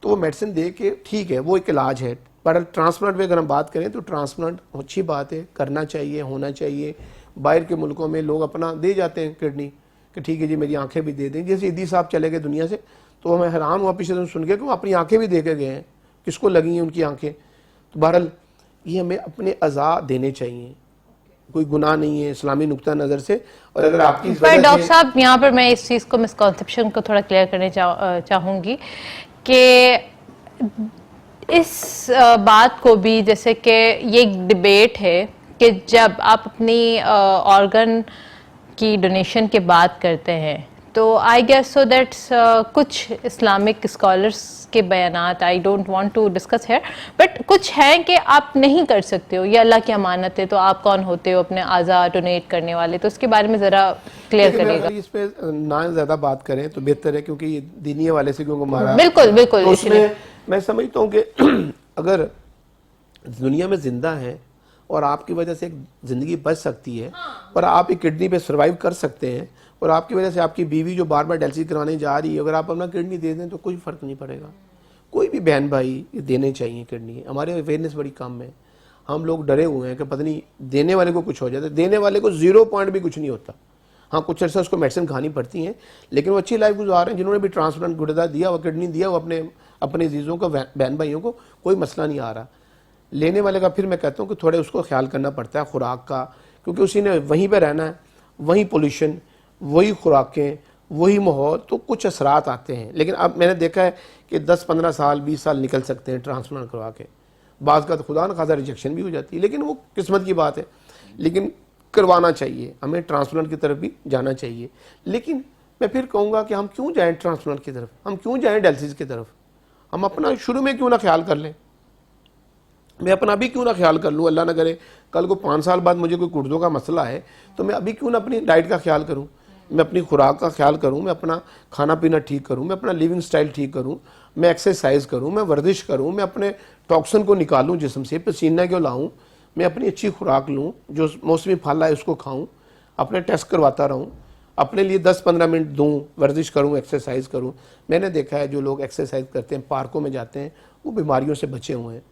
تو وہ میڈیسن دے کے ٹھیک ہے, وہ ایک علاج ہے. پر ٹرانسپلانٹ پہ اگر ہم بات کریں تو ٹرانسپلانٹ اچھی بات ہے, کرنا چاہیے, ہونا چاہیے. باہر کے ملکوں میں لوگ اپنا دے جاتے ہیں کڈنی کہ ٹھیک ہے جی میری آنکھیں بھی دے دیں. جیسے عیدی صاحب چلے گئے دنیا سے, تو ہمیں حیران ہوا پیچھے سے سن کے کہ وہ اپنی آنکھیں بھی دے کے گئے ہیں, کس کو لگی ہیں ان کی آنکھیں. تو بہرحال یہ ہمیں اپنے اعضاء دینے چاہیے, کوئی گناہ نہیں ہے اسلامی نقطہ نظر سے. اور اگر آپ کی پر ڈاکٹر صاحب یہاں پر میں اس چیز کو مسکنسیپشن کو تھوڑا کلیئر کرنے چاہوں گی کہ اس بات کو بھی, جیسے کہ یہ ایک ڈیبیٹ ہے کہ جب آپ اپنی آرگن کی ڈونیشن کی بات کرتے ہیں تو آئی گیس سو دیٹس کچھ اسلامک اسکالرس کے بیانات I don't want to discuss here but کچھ ہیں کہ آپ نہیں کر سکتے ہو، یہ اللہ کی امانت ہے، تو آپ کون ہوتے ہو اپنے اعضاء ڈونیٹ کرنے والے؟ تو اس کے بارے میں ذرا کلیئر کریے گا. اس پہ نہ زیادہ بات کریں تو بہتر ہے، کیونکہ یہ دینی حوالے سے کیونکہ ہمارا بالکل بالکل اس میں سمجھتا ہوں کہ اگر دنیا میں زندہ ہیں اور آپ کی وجہ سے ایک زندگی بچ سکتی ہے اور آپ ایک کڈنی پہ سروائیو کر سکتے ہیں، اور آپ کی وجہ سے آپ کی بیوی جو بار بار ڈیلسس کرانے جا رہی ہے، اگر آپ اپنا کڈنی دے دیں تو کوئی فرق نہیں پڑے گا. کوئی بھی بہن بھائی یہ دینے چاہیے کڈنی. ہمارے اویئرنیس بڑی کم ہے، ہم لوگ ڈرے ہوئے ہیں کہ پتہ نہیں دینے والے کو کچھ ہو جاتا ہے. دینے والے کو 0 پوائنٹ بھی کچھ نہیں ہوتا. ہاں کچھ عرصہ اس کو میڈیسن کھانی پڑتی ہیں، لیکن وہ اچھی لائف گزار رہے ہیں. جنہوں نے بھی ٹرانسپلانٹ گردہ دیا وہ کڈنی دیا وہ اپنے عزیزوں کو بہن بھائیوں کو کوئی مسئلہ نہیں آ رہا. لینے والے کا پھر میں کہتا ہوں کہ تھوڑے اس کو خیال کرنا پڑتا ہے خوراک کا، کیونکہ اسی نے وہیں پہ رہنا ہے، وہی پولوشن، وہی خوراکیں، وہی ماحول، تو کچھ اثرات آتے ہیں. لیکن اب میں نے دیکھا ہے کہ 10-15 سال 20 سال نکل سکتے ہیں ٹرانسپلانٹ کروا کے. بعض کا تو خدا نخواستہ ریجیکشن بھی ہو جاتی ہے، لیکن وہ قسمت کی بات ہے. لیکن کروانا چاہیے، ہمیں ٹرانسپلانٹ کی طرف بھی جانا چاہیے. لیکن میں پھر کہوں گا کہ ہم کیوں جائیں ٹرانسپلانٹ کی طرف، ہم کیوں جائیں ڈیلسس کی طرف؟ ہم اپنا شروع میں کیوں نہ خیال کر لیں؟ میں اپنا ابھی کیوں نہ خیال کر لوں؟ اللہ نہ کرے کل کو 5 سال بعد مجھے کوئی گردوں کا مسئلہ ہے تو میں ابھی کیوں نہ اپنی ڈائٹ کا خیال کروں، میں اپنی خوراک کا خیال کروں، میں اپنا کھانا پینا ٹھیک کروں، میں اپنا لیونگ سٹائل ٹھیک کروں، میں ایکسرسائز کروں، میں ورزش کروں، میں اپنے ٹاکسن کو نکالوں جسم سے، پسینہ کیوں لاؤں، میں اپنی اچھی خوراک لوں، جو موسمی پھل ہے اس کو کھاؤں، اپنے ٹیسٹ کرواتا رہوں، اپنے لیے 10-15 منٹ دوں، ورزش کروں، ایکسرسائز کروں. میں نے دیکھا ہے جو لوگ ایکسرسائز کرتے ہیں، پارکوں میں جاتے ہیں، وہ بیماریوں سے بچے ہوئے ہیں.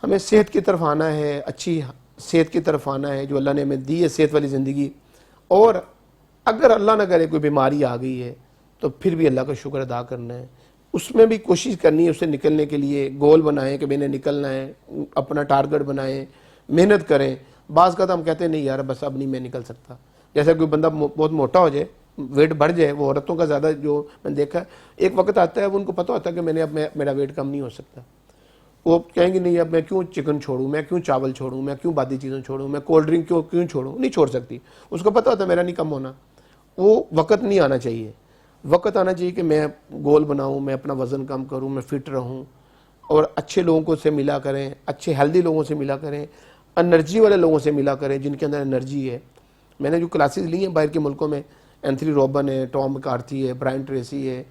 ہمیں صحت کی طرف آنا ہے، اچھی صحت کی طرف آنا ہے جو اللہ نے ہمیں دی ہے، صحت والی زندگی. اور اگر اللہ نہ کرے کوئی بیماری آ گئی ہے تو پھر بھی اللہ کا شکر ادا کرنا ہے، اس میں بھی کوشش کرنی ہے اس سے نکلنے کے لیے. گول بنائیں کہ میں نے نکلنا ہے، اپنا ٹارگٹ بنائیں، محنت کریں. بعض کا تو ہم کہتے ہیں نہیں یار بس اب نہیں میں نکل سکتا. جیسا کوئی بندہ بہت موٹا ہو جائے، ویٹ بڑھ جائے، وہ عورتوں کا زیادہ جو میں نے دیکھا ہے، ایک وقت آتا ہے وہ ان کو پتہ ہوتا ہے کہ میں نے اب میرا ویٹ کم نہیں ہو سکتا. وہ کہیں گے نہیں اب میں کیوں چکن چھوڑوں، میں کیوں چاول چھوڑوں، میں کیوں باقی چیزیں چھوڑوں، میں کولڈ ڈرنک کیوں چھوڑوں. نہیں چھوڑ سکتی، اس کو پتہ ہوتا ہے میرا نہیں کم ہونا. وہ وقت نہیں آنا چاہیے. وقت آنا چاہیے کہ میں گول بناؤں، میں اپنا وزن کم کروں، میں فٹ رہوں، اور اچھے لوگوں کو سے ملا کریں، اچھے ہیلدی لوگوں سے ملا کریں، انرجی والے لوگوں سے ملا کریں جن کے اندر انرجی ہے. میں نے جو کلاسز لی ہیں باہر کے ملکوں میں، اینتھنی روبن ہے، ٹام مکارتھی ہے، برائن ٹریسی ہے،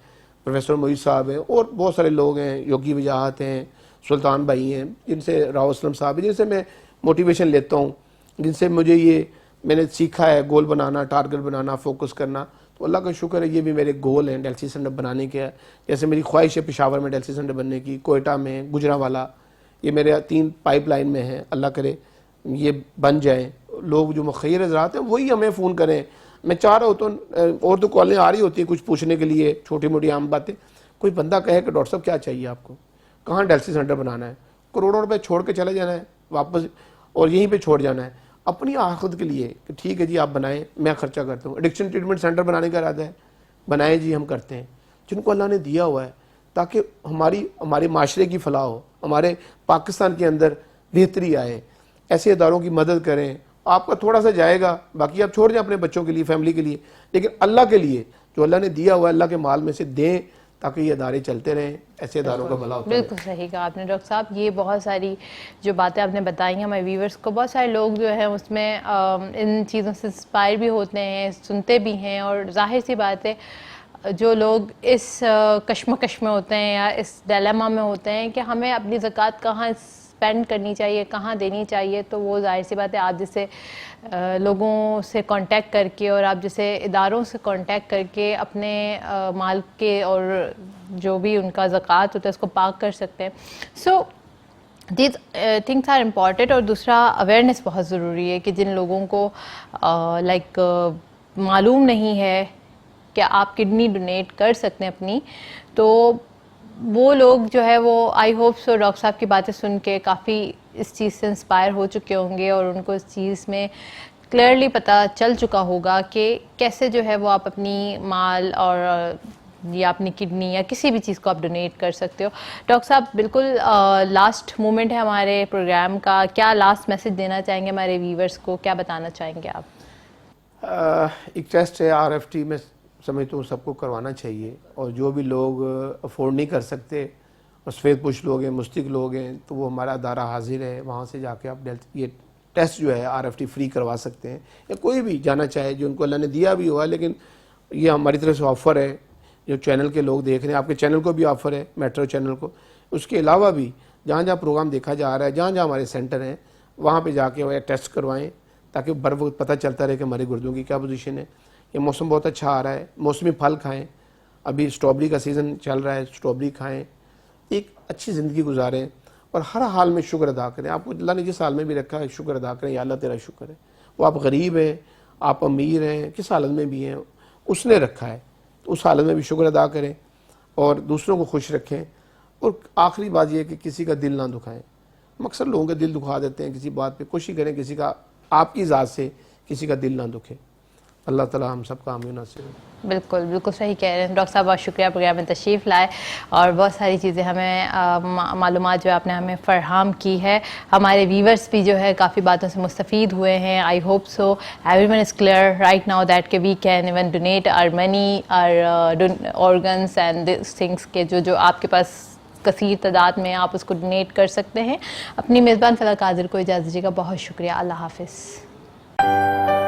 پروفیسر موئی صاحب ہیں، اور بہت سارے لوگ ہیں، یوگی وجاہت ہیں، سلطان بھائی ہیں، جن سے راؤ اسلم صاحب ہیں، جن سے میں موٹیویشن لیتا ہوں، جن سے مجھے یہ میں نے سیکھا ہے گول بنانا، ٹارگٹ بنانا، فوکس کرنا. تو اللہ کا شکر ہے یہ بھی میرے گول ہیں ڈیلسس سینٹر بنانے کے. جیسے میری خواہش ہے پشاور میں ڈیلسس سینٹر بننے کی، کوئٹہ میں، گجرانوالہ، یہ میرے 3 پائپ لائن میں ہیں. اللہ کرے یہ بن جائیں. لوگ جو مخیر حضرات ہیں وہی ہمیں فون کریں. میں چاہ رہا ہوتا ہوں، اور تو کالیں آ رہی ہوتی ہیں کچھ پوچھنے کے لیے، چھوٹی موٹی عام باتیں. کوئی بندہ کہے کہ ڈاکٹر صاحب کیا چاہیے آپ کو، کہاں ڈیلسس سینٹر بنانا ہے، کروڑوں روپے چھوڑ کے چلے جانا ہے واپس اور یہیں پہ چھوڑ جانا ہے اپنی آخرت کے لیے کہ ٹھیک ہے جی آپ بنائیں، میں خرچہ کرتا ہوں. ایڈکشن ٹریٹمنٹ سینٹر بنانے کا ارادہ ہے، بنائیں جی، ہم کرتے ہیں جن کو اللہ نے دیا ہوا ہے، تاکہ ہمارے معاشرے کی فلاح ہو، ہمارے پاکستان کے اندر بہتری آئے. ایسے اداروں کی مدد کریں. آپ کا تھوڑا سا جائے گا، باقی آپ چھوڑ جائیں اپنے بچوں کے لیے، فیملی کے لیے، لیکن اللہ کے لیے جو اللہ نے دیا ہوا ہے اللہ کے مال میں سے دیں تاکہ یہ ادارے چلتے رہیں، ایسے اداروں کا بھلا ہوتا ہے. بالکل صحیح کہا آپ نے ڈاکٹر صاحب. یہ بہت ساری جو باتیں آپ نے بتائی ہیں ہمارے ویورز کو، بہت سارے لوگ جو ہیں اس میں ان چیزوں سے انسپائر بھی ہوتے ہیں، سنتے بھی ہیں. اور ظاہر سی بات ہے جو لوگ اس کشمکش میں ہوتے ہیں یا اس ڈیلیما میں ہوتے ہیں کہ ہمیں اپنی زکوٰۃ کہاں اسپینڈ کرنی چاہیے، کہاں دینی چاہیے، تو وہ ظاہر سی بات ہے آپ جیسے لوگوں سے کانٹیکٹ کر کے اور آپ جیسے اداروں سے کانٹیکٹ کر کے اپنے مال کے اور جو بھی ان کا زکوٰۃ ہوتا ہے اس کو پاک کر سکتے ہیں. So these things are important. اور دوسرا اویئرنیس بہت ضروری ہے کہ جن لوگوں کو لائک معلوم نہیں ہے کہ آپ کڈنی ڈونیٹ کر سکتے ہیں اپنی، تو وہ لوگ جو ہے وہ آئی ہوپ سو ڈاکٹر صاحب کی باتیں سن کے کافی اس چیز سے انسپائر ہو چکے ہوں گے اور ان کو اس چیز میں کلیئرلی پتہ چل چکا ہوگا کہ کیسے جو ہے وہ آپ اپنی مال اور یا اپنی کڈنی یا کسی بھی چیز کو آپ ڈونیٹ کر سکتے ہو. ڈاکٹر صاحب بالکل لاسٹ مومنٹ ہے ہمارے پروگرام کا، کیا لاسٹ میسج دینا چاہیں گے ہمارے ویورز کو، کیا بتانا چاہیں گے آپ؟ ایک ٹیسٹ ہے RFT، میں سمجھتا ہوں سب کو کروانا چاہیے، اور جو بھی لوگ افورڈ نہیں کر سکتے اور سفید پوش لوگ ہیں، مستق لوگ ہیں، تو وہ ہمارا ادارہ حاضر ہے، وہاں سے جا کے آپ یہ ٹیسٹ جو ہے RFT فری کروا سکتے ہیں، یا کوئی بھی جانا چاہے جو ان کو اللہ نے دیا بھی ہوا، لیکن یہ ہماری طرف سے آفر ہے، جو چینل کے لوگ دیکھ رہے ہیں، آپ کے چینل کو بھی آفر ہے، میٹرو چینل کو، اس کے علاوہ بھی جہاں جہاں پروگرام دیکھا جا رہا ہے، جہاں جہاں ہمارے سینٹر ہیں، وہاں پہ جا کے وہ ٹیسٹ کروائیں، تاکہ بر وقت پتہ چلتا رہے کہ ہمارے گردوں کی کیا پوزیشن ہے۔ یہ موسم بہت اچھا آ رہا ہے، موسمی پھل کھائیں، ابھی اسٹرابری کا سیزن چل رہا ہے، اسٹرابری کھائیں، ایک اچھی زندگی گزاریں، اور ہر حال میں شکر ادا کریں۔ آپ کو اللہ نے جس حال میں بھی رکھا ہے شکر ادا کریں، یا اللہ تیرا شکر ہے، وہ آپ غریب ہیں، آپ امیر ہیں، کس حالت میں بھی ہیں، اس نے رکھا ہے، تو اس حالت میں بھی شکر ادا کریں اور دوسروں کو خوش رکھیں۔ اور آخری بات یہ ہے کہ کسی کا دل نہ دکھائیں، مقصد لوگوں کے دل دکھا دیتے ہیں کسی بات پہ، کوشش کریں کسی کا، آپ کی ذات سے کسی کا دل نہ دکھے۔ اللہ تعالی ہم سب کا آمین ناصر ہو۔ بالکل بالکل صحیح کہہ رہے ہیں ڈاکٹر صاحب، بہت شکریہ پروگرام میں تشریف لائے اور بہت ساری چیزیں ہمیں معلومات جو آپ نے ہمیں فراہم کی ہے۔ ہمارے ویورز بھی جو ہے کافی باتوں سے مستفید ہوئے ہیں۔ I hope so everyone is clear right now that کہ we can even donate or money or organs and these things کے جو آپ کے پاس کثیر تعداد میں آپ اس کو ڈونیٹ کر سکتے ہیں۔ اپنی میزبان فلک قادر کو اجازت دیجیے گا، بہت شکریہ، اللہ حافظ۔